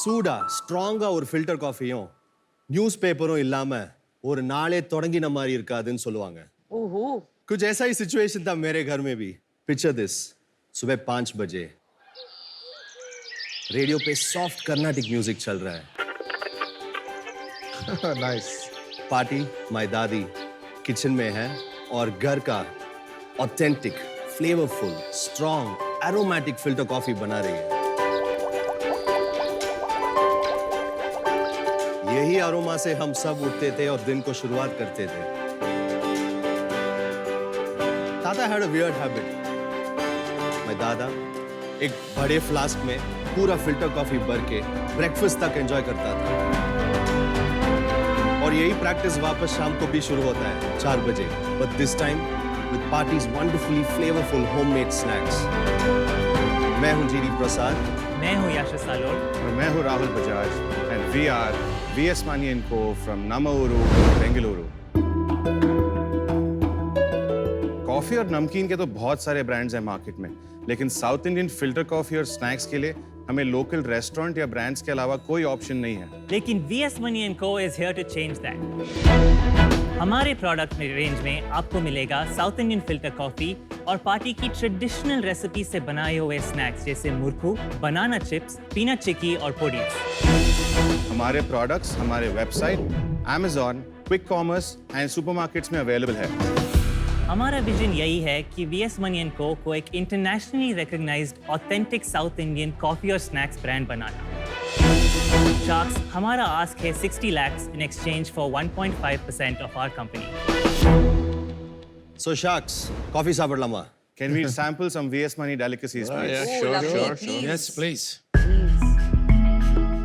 சூடா ஸ்ட்ராங்கா ஒரு ஃபில்டர் காஃபியும் நியூஸ் பேப்பரும் இல்லாம ஒரு நாளே தொடங்கின மாதிரி இருக்காதுன்னு சொல்லுவாங்க. ओहो कुछ ऐसा ही सिचुएशन था मेरे घर में भी. पिक्चर दिस, सुबह 5 बजे रेडियो पे सॉफ्ट कर्नाटिक म्यूजिक चल रहा है. नाइस. पार्टी माय दादी किचन में है और घर का authentic flavourful strong aromatic filter coffee बना रही है. यही अरोमा से हम सब उठते थे और दिन को शुरुआत करते थे. दादा had a weird habit. My दादा एक बड़े फ्लास्क में पूरा फिल्टर कॉफी भर के ब्रेकफास्ट तक एंजॉय करता था. और यही प्रैक्टिस वापस शाम को भी शुरू होता है 4 बजे. But this time with party's wonderfully flavorful homemade snacks. मैं हूं जीडी प्रसाद. मैं हूं यशस सालोर. और मैं हूँ Rahul Bajaj and we are VS Mani & Co from Nammauru, Bengaluru. Coffee और नमकीन के तो बहुत सारे ब्रांड्स हैं मार्केट में, लेकिन साउथ इंडियन फिल्टर कॉफी और स्नैक्स के लिए हमें लोकल रेस्टोरेंट या ब्रांड्स के अलावा कोई ऑप्शन नहीं है. लेकिन VS Mani & Co is here to change that. हमारे प्रोडक्ट में रेंज में आपको मिलेगा साउथ इंडियन फिल्टर कॉफी और पार्टी की ट्रेडिशनल रेसिपी से बनाए हुए स्नैक्स जैसे मुरकू, बनाना चिप्स, पीनट चिक्की और पुडिंग्स. हमारे प्रोडक्ट्स हमारे website, Amazon, quick commerce and supermarkets में अवेलेबल है. हमारा विजन यही है कि VS Mani & Co को एक internationally recognised authentic south Indian coffee और स्नैक्स ब्रांड बनाना. Sharks, हमारा आस्क है 60 lakhs in exchange for 1.5% of our company. So Sharks, coffee sabarlama. Can we sample some VS Mani delicacies, please? Oh, lovely, please. Yes, please.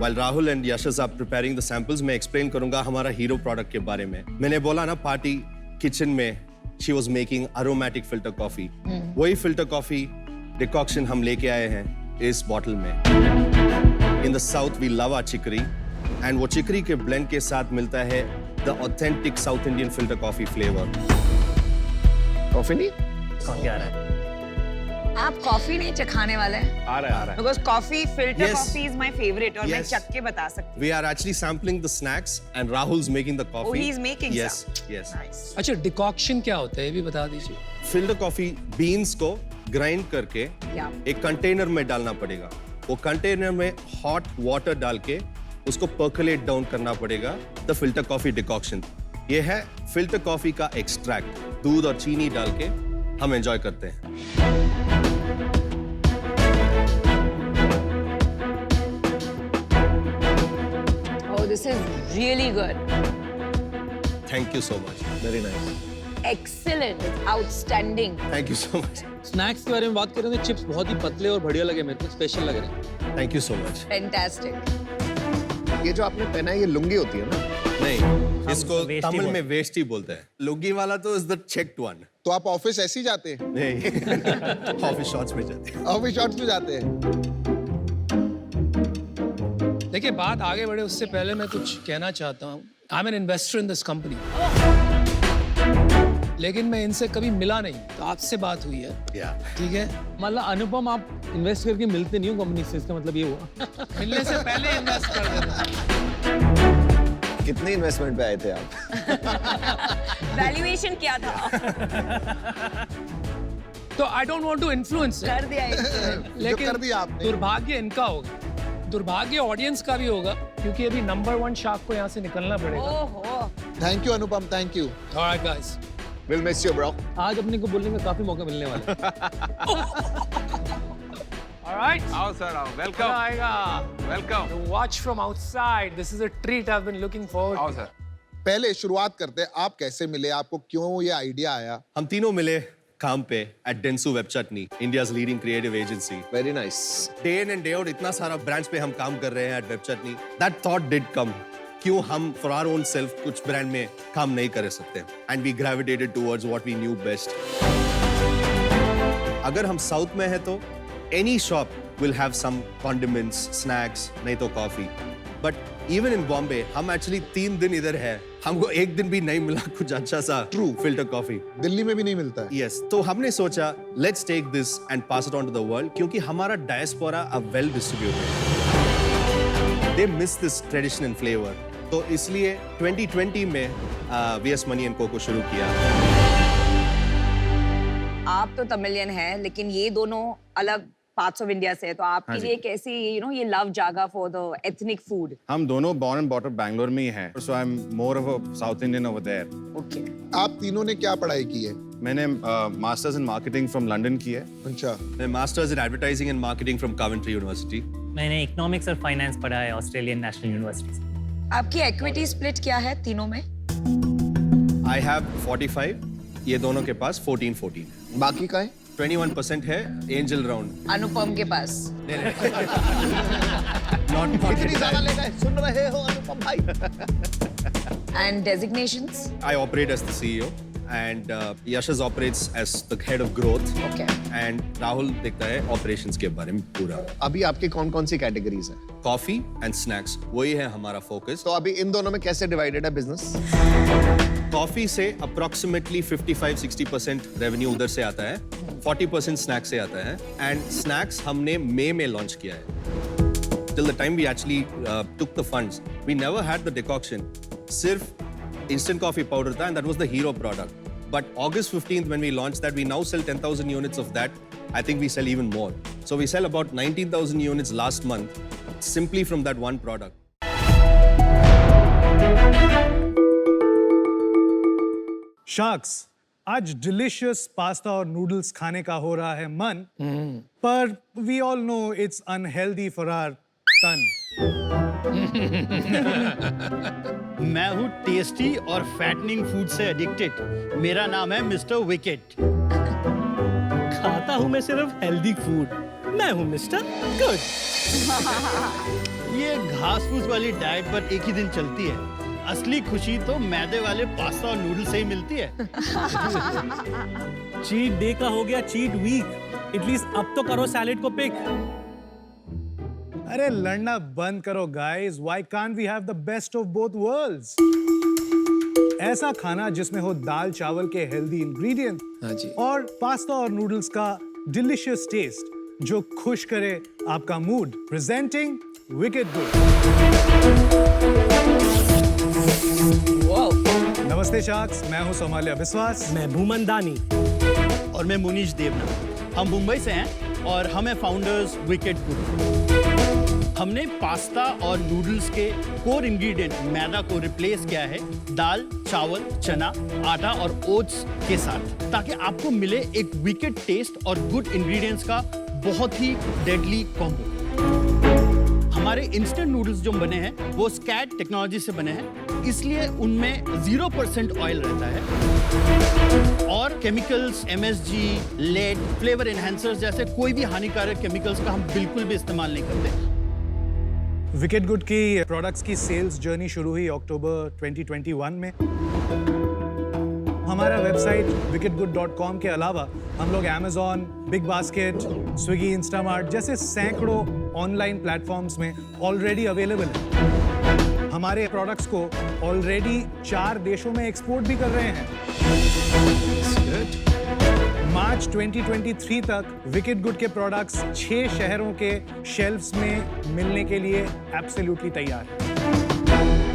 While Rahul and Yashas are preparing the samples, मैं explain करूंगा हमारा hero product के बारे में. मैंने बोला ना party kitchen में she was making aromatic filter coffee. वही filter coffee डिकॉक्शन हम लेके आए हैं इस बॉटल में. In the south we love our chicory and वो चिकरी के blend के साथ मिलता है the authentic South Indian filter coffee flavor. Coffee नहीं? कॉफी आ रहा है. आप कॉफी नहीं चखाने वाले हैं? आ रहा है. Because coffee, filter Yes. coffee is my favorite और मैं Yes. चख के बता सकती We are actually sampling the snacks and Rahul's making the coffee. Oh, he's making Yes, some. yes. हूँ. Nice. अच्छा, डिकॉक्शन क्या होता है ये भी बता दीजिए. फिल्टर कॉफी बीन्स को ग्राइंड करके Yeah. एक कंटेनर में डालना पड़ेगा. वो कंटेनर में हॉट वाटर डाल के उसको पर्कुलेट डाउन करना पड़ेगा. द फिल्टर कॉफी डिकॉक्शन ये है फिल्टर कॉफी का एक्सट्रैक्ट. दूध और चीनी डाल के हम एंजॉय करते हैं. Oh, this is really good. Thank you so much. Very nice. Excellent. Outstanding. Thank you so much. Snacks के बारे में बात करें तो चिप्स बहुत ही पतले और बढ़िया लगे मेरे को, स्पेशल लग रहे हैं. Thank you so much. Fantastic. ये जो आपने पहना है ये लुंगी होती है ना? नहीं, इसको वेष्टी तमिल बोलते में वेष्टी बोलते हैं. लुंगी वाला तो इज द चेक्ड वन. तो आप ऑफिस ऐसे ही जाते हैं? नहीं, ऑफिस शॉर्ट्स में जाते हैं. ऑफिस शॉर्ट्स में जाते हैं? देखिए, बात आगे बढ़े उससे पहले मैं कुछ कहना चाहता हूँ. I am an investor in this company, लेकिन मैं इनसे कभी मिला नहीं, तो आपसे बात हुई है. या ठीक है, मतलब अनुपम आप इन्वेस्ट करके मिलते नहीं हो कंपनी से, इसका मतलब ये हुआ. मिलने से पहले इन्वेस्ट कर देना. कितने इन्वेस्टमेंट पे आए थे आप? Valuation क्या था? तो I don't want to influence, कर दिया influence. लेकिन कर दिया आपने. दुर्भाग्य इनका होगा, दुर्भाग्य ऑडियंस का भी होगा, क्योंकि अभी नंबर 1 शार्क को यहाँ से निकलना पड़ेगा. ओहो. Thank you Anupam, thank you. Alright guys, We'll miss you, bro. आज अपने को बोलने का काफी मौका मिलने वाला है. ऑलराइट, आओ सर आओ. मजा वेलकम आएगा. Welcome. Watch from outside. This is a treat I've been looking forward आओ to. सर. पहले शुरुआत करते हैं, आप कैसे मिले, आपको क्यों ये आइडिया आया? हम तीनों मिले काम पे at Dentsu Webchutney, India's leading creative agency. Very nice. Day in and day out इतना सारा ब्रांड्स पे हम काम कर रहे हैं at Webchutney. That thought did come. क्यों हम फॉर आवर ओन सेल्फ कुछ ब्रांड में काम नहीं कर सकते? And we gravitated towards what we knew best. अगर हम साउथ में है तो any shop will have some condiments, snacks, नहीं तो coffee. But even in Bombay हम एक्चुअली 3 दिन इधर है, हमको एक दिन भी नहीं मिला कुछ अच्छा सा ट्रू फिल्टर कॉफी. दिल्ली में भी नहीं मिलता है. यस, तो हमने सोचा let's take this and pass it on to the world, क्योंकि हमारा डायस्पोरा अब well distributed. they miss this tradition and flavor. तो इसलिए 2020 में VS Money and Co को शुरू किया. आप तो तमिलियन हैं, लेकिन ये दोनों अलग पार्ट्स ऑफ इंडिया से है, तो आपके लिए कैसी ये लव जागा फॉर द एथनिक फूड? हम दोनों born and brought up Bangalore में ही हैं, so I'm more of a South Indian over there. ओके. आप तीनों ने क्या पढ़ाई की है? मैंने masters in marketing from London की है. अच्छा. मैं masters in advertising and marketing from Coventry University. मैंने इकोनॉमिक्स और फाइनेंस पढ़ा है ऑस्ट्रेलियन नेशनल यूनिवर्सिटी से. आपकी इक्विटी स्प्लिट क्या है तीनों में? I have 45, ये दोनों के पास 14-14. बाकी का है 21% है एंजल राउंड. अनुपम के पास. इतनी ज्यादा ले गए, सुन रहे हो अनुपम भाई? And designations? I operate as the CEO and Yashas operates as the head of growth. Okay. And Rahul देखता है operations के बारे में पूरा. अभी आपकी कौन-कौन सी कैटेगरीज हैं? Coffee and snacks, वही है हमारा focus. तो अभी इन दोनों में कैसे डिवाइडेड है बिजनेस? कॉफी से approximately 55-60% रेवेन्यू उधर से आता है, 40% स्नैक्स से आता है. एंड स्नैक्स हमने मई में लॉन्च किया है. Till the time we actually took the funds, we never had the decoction. सिर्फ instant coffee powder था, and that was the hero product. But August 15th, when we launched that, we now sell 10,000 units of that. I think we sell even more. So we sell about 19,000 units last month, simply from that one product. Sharks, आज delicious pasta और noodles खाने का हो रहा है मन, पर we all know it's unhealthy for our तन. मैं हूँ टेस्टी और फैटनिंग फूड से एडिक्टेड. मेरा नाम है मिस्टर विकेट. खाता हूँ मैं सिर्फ हेल्दी फूड. मैं हूँ मिस्टर गुड. ये घास फूस वाली डाइट पर एक ही दिन चलती है. असली खुशी तो मैदे वाले पास्ता और नूडल से ही मिलती है. चीट डे का हो गया चीट वीक. एटलीस्ट अब तो करो सैलेड को पिक. अरे लड़ना बंद करो guys. Why can't we have the best of both worlds? ऐसा खाना जिसमें हो दाल चावल के हेल्दी इंग्रेडिएंट, हाँ जी, और पास्ता और नूडल्स का डिलिशियस टेस्ट जो खुश करे आपका मूड. Presenting wicket good. नमस्ते शार्क्स, मैं हूं सोमालिया बिस्वास. मैं भूमन दानी. और मैं मुनीश देवना. हम मुंबई से हैं और हम हैं फाउंडर्स विकेट गुड. हमने पास्ता और नूडल्स के कोर इंग्रेडिएंट मैदा को रिप्लेस किया है दाल, चावल, चना, आटा और ओट्स के साथ, ताकि आपको मिले एक विकेट टेस्ट और गुड इंग्रेडिएंट्स का बहुत ही डेडली कॉम्बो. हमारे इंस्टेंट नूडल्स जो बने हैं वो स्कैट टेक्नोलॉजी से बने हैं, इसलिए उनमें 0% ऑयल रहता है और chemicals, MSG, lead, flavour enhancers जैसे कोई भी हानिकारक केमिकल्स का हम बिल्कुल भी इस्तेमाल नहीं करते. विकेट गुड की प्रोडक्ट्स की सेल्स जर्नी शुरू हुई अक्टूबर 2021 में. हमारा वेबसाइट wicketgood.com के अलावा हम लोग Amazon, big basket, Swiggy, Instamart जैसे सैकड़ों ऑनलाइन प्लेटफॉर्म्स में ऑलरेडी अवेलेबल है. हमारे प्रोडक्ट्स को ऑलरेडी 4 देशों में एक्सपोर्ट भी कर रहे हैं. मार्च 2023 तक विकेट गुड के प्रोडक्ट्स 6 शहरों के शेल्फ्स में मिलने के लिए एब्सोल्युटली तैयार है.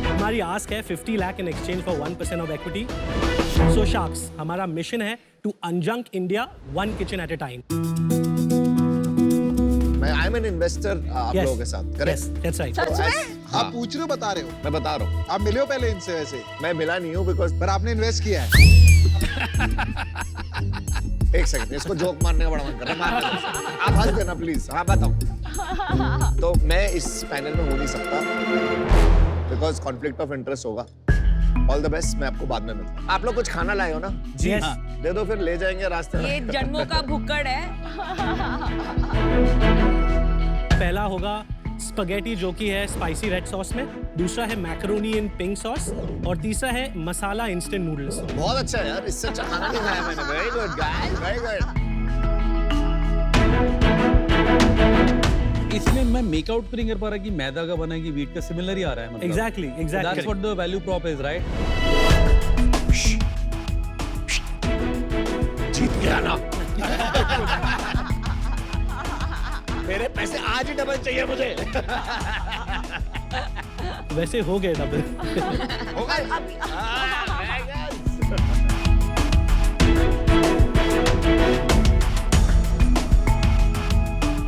हमारी आस्क है 50 lakh in exchange for 1% of equity. So sharks, हमारा मिशन है to unjunk India 1 kitchen at a time. मैं आई एम एन इन्वेस्टर आप लोगों के साथ. करेक्ट? That's right. सच में? आप पूछ रहे हो बता रहे हो? मैं बता रहा हूँ. आप मिले हो पहले इनसे? वैसे मैं मिला नहीं हूँ बिकॉज पर आपने इन्वेस्ट किया है. एक सेकंड, इसको जोक मारने का बड़ा मन कर रहा है. आप हंस देना प्लीज. हाँ बताओ. तो मैं इस पैनल में हो नहीं सकता बिकॉज कॉन्फ्लिक्ट ऑफ इंटरेस्ट होगा. All the best. मैं आपको बाद में मिलता हूँ. आप लोग कुछ खाना लाए हो ना? जी हाँ. दे दो, फिर ले जाएंगे रास्ते में. ये जन्मों का भुक्कड़ है. पहला होगा स्पगेटी जो कि है स्पाइसी रेड सॉस में. दूसरा है मैकरोनी इन पिंक सॉस. और तीसरा है मसाला इंस्टेंट नूडल्स. बहुत अच्छा है यार. इससे अच्छा खाना नहीं खाया मैंने. Very good guys, very good. इसमें मैं मेक आउट नहीं कर पा रहा कि मैदा का बना है कि व्हीट का. सिमिलर ही आ रहा है. मतलब exactly that's what the value prop is, right? जीत गया ना. मेरे पैसे आज ही डबल चाहिए मुझे. वैसे हो गए डबल।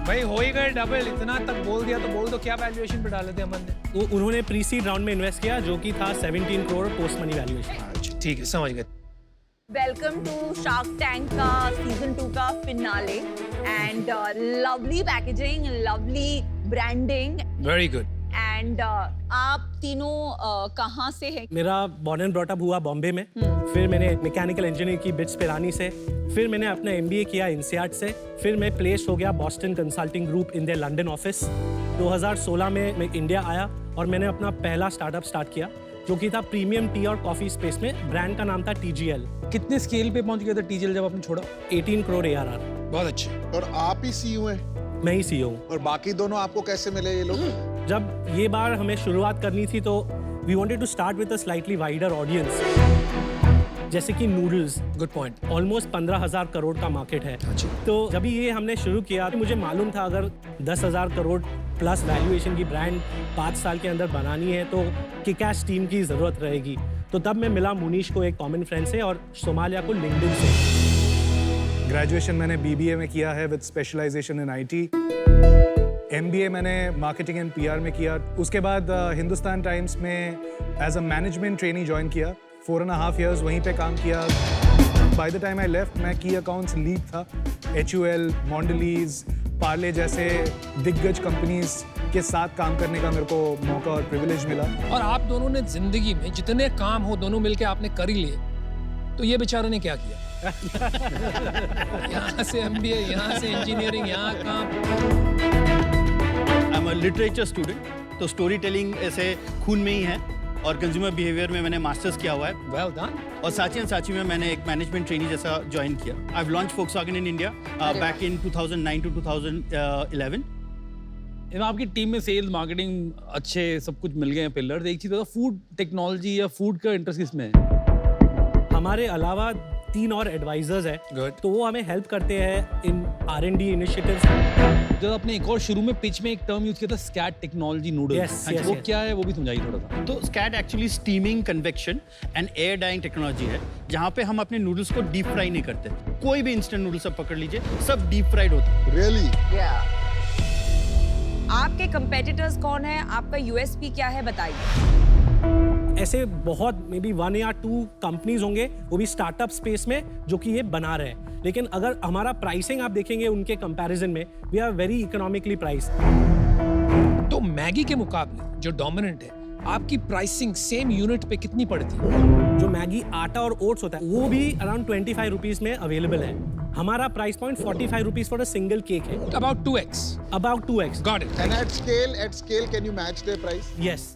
भाई हो ही गए डबल, इतना तक बोल दिया तो बोल दो क्या वैल्यूएशन पे डाले थे अमन ने? वो उन्होंने प्री सीड राउंड में इन्वेस्ट किया जो कि था 17 करोड़ पोस्ट मनी वैल्यूएशन। अच्छा ठीक है, समझ गए। वेलकम टू शार्क टैंक का सीजन 2 का finale and lovely packaging, lovely branding very good. And आप तीनों कहाँ से हैं? मेरा बॉर्न एंड ब्रॉट अप हुआ बॉम्बे में, फिर मैंने मैकेनिकल इंजीनियरिंग की बिट्स पिरानी से, फिर मैंने अपना MBA किया INSEAD से, फिर मैं प्लेस हो गया Boston consulting group in their London office. 2016 में मैं इंडिया आया और मैंने अपना पहला स्टार्टअप स्टार्ट किया जो कि था प्रीमियम टी और कॉफी स्पेस में। ब्रांड का नाम था TGL। कितने स्केल पे पहुंच गया था TGL जब आपने छोड़ा? 18 करोड़ ARR। बहुत अच्छे। और आप ही CEO हैं? मैं ही CEO हूँ। और बाकी दोनों आपको कैसे मिले ये लोग? जब ये बार हमें शुरुआत करनी थी तो we wanted to start with a slightly wider audience, जैसे कि noodles. Good point. Almost 15,000 crore का मार्केट है। तो जब ये हमने शुरू किया तो मुझे मालूम था अगर 10,000 करोड़ प्लस वैल्यूएशन की ब्रांड 5 साल के अंदर बनानी है तो किक-एस टीम की ज़रूरत रहेगी। तो तब मैं मिला मुनीश को एक कॉमन फ्रेंड से और सोमालिया को लिंक्डइन से। ग्रेजुएशन मैंने BBA में किया है with specialisation in IT। MBA मैंने मार्केटिंग एंड PR में किया। उसके बाद हिंदुस्तान टाइम्स में as a management trainee join किया। 4.5 years वहीं पे काम किया। By the time I left मैं की अकाउंट्स लीड था। HUL, Mondelez, पार्ले जैसे दिग्गज कंपनीज के साथ काम करने का मेरे को मौका और प्रिविलेज मिला। और आप दोनों ने जिंदगी में जितने काम हो दोनों मिलके आपने कर ही लिए, तो ये बेचारे ने क्या किया? यहाँ से MBA, यहाँ से इंजीनियरिंग, यहाँ काम। I am a literature student, तो स्टोरी टेलिंग ऐसे खून में ही है और कंज्यूमर बिहेवियर में मैंने मास्टर्स किया हुआ है। Well done. और साची एंड साची में मैंने एक मैनेजमेंट ट्रेनी जैसा ज्वाइन किया। I have launch Volkswagen in India back in 2009 to 2011। आपकी टीम में सेल्स, मार्केटिंग अच्छे सब कुछ मिल गए हैं पिलर्स। एक चीज़ बता, फूड टेक्नोलॉजी या फूड का इंटरेस्ट किसमें है? हमारे अलावा 3 और एडवाइजर्स हैं। Good. तो वो हमें हेल्प करते हैं इन R&D इनिशिएटिव्स। जब आपने एक और शुरू में पिच में एक टर्म यूज किया था स्कैट टेक्नोलॉजी नूडल्स, Yes, वो yes. क्या है वो भी समझाइए थोड़ा सा। तो स्कैट actually steaming, convection and air drying technology है, जहाँ पे हम अपने नूडल्स को डीप फ्राई नहीं करते। कोई भी इंस्टेंट नूडल्स आप पकड़ लीजिए, सब डीप फ्राइड होते हैं। Really? आपके कंपेटिटर्स कौन है? आपका USP क्या है, बताइए। ऐसे बहुत मे बी 1 या 2 कंपनीज होंगे वो भी स्टार्टअप स्पेस में जो कि ये बना रहे हैं। लेकिन अगर हमारा प्राइसिंग आप देखेंगे उनके कंपैरिजन में, we are very economically priced. तो मैगी के मुकाबले जो डोमिनेंट है, आपकी प्राइसिंग सेम यूनिट पे कितनी पड़ती है? जो मैगी आटा और ओट्स होता है वो भी अराउंड 25 रुपीज में अवेलेबल है। हमारा price point 45 rupees for a single cake है। About 2x. About 2x. Got it. And at scale, can you match their price? Yes.